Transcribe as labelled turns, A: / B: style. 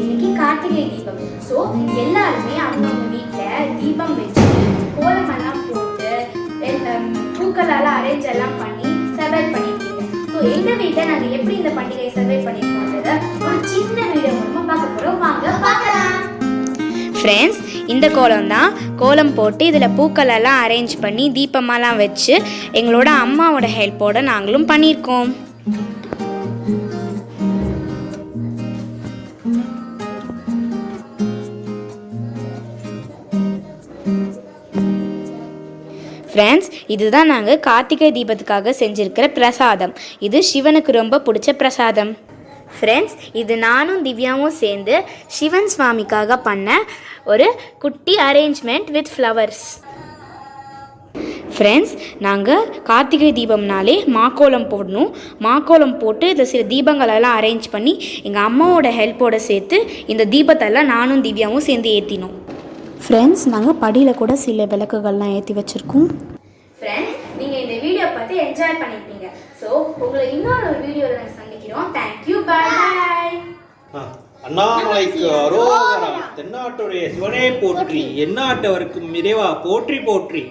A: இன்னைக்கு கார்த்திகை தீபம். ஸோ எல்லாருமே அவங்கவுங்க வீட்டில் தீபம் வச்சு கோலமெல்லாம் போட்டு பூக்களால் அரேஞ்ச் எல்லாம் பண்ணி செலிப்ரேட் பண்ணியிருக்கீங்க. ஸோ எங்கள் வீட்டில் நாங்கள் எப்படி இந்த பண்டிகையை செலிப்ரேட் பண்ணியிருக்கோன்றத ஒரு சின்ன வீடியோ மூலமாக பார்க்க போகிறோம். வாங்க பார்க்கலாம்.
B: ஃப்ரெண்ட்ஸ், இந்த கோலம் தான். கோலம் போட்டு இதில் பூக்களெல்லாம் அரேஞ்ச் பண்ணி தீபமெல்லாம் வச்சு எங்களோட அம்மாவோட ஹெல்ப்போடு நாங்களும் பண்ணியிருக்கோம். ஃப்ரெண்ட்ஸ், இதுதான் நாங்கள் கார்த்திகை தீபத்துக்காக செஞ்சுருக்கிற பிரசாதம். இது சிவனுக்கு ரொம்ப பிடிச்ச பிரசாதம். ஃப்ரெண்ட்ஸ், இது நானும் திவ்யாவும் சேர்ந்து சிவன் சுவாமிக்காக பண்ண ஒரு குட்டி அரேஞ்ச்மெண்ட் வித் ஃப்ளவர்ஸ். ஃப்ரெண்ட்ஸ், நாங்கள் கார்த்திகை தீபம்னாலே மாக்கோலம் போடணும். மாக்கோலம் போட்டு இதில் சில தீபங்களெல்லாம் அரேஞ்ச் பண்ணி எங்கள் அம்மாவோட ஹெல்ப்போடு சேர்த்து இந்த தீபத்தெல்லாம் நானும் திவ்யாவும் சேர்ந்து ஏற்றினோம்.
C: ஃப்ரெண்ட்ஸ், நாங்கள் படியில் கூட சில விளக்குகள்லாம் ஏற்றி வச்சுருக்கோம்.
A: ஃப்ரெண்ட்ஸ், நீங்கள் இந்த வீடியோ பார்த்து என்ஜாய் பண்ணியிருப்பீங்க. ஸோ உங்களை இன்னொரு வீடியோவில் நாங்கள் சந்திக்கிறோம். தேங்க்யூ, பாய்.
D: அண்ணாமலைக்கு அரோகரா. தென்னாட்டுடைய சிவனே போற்றி, எந்நாட்டவருக்கும் இறைவா போற்றி போற்றி.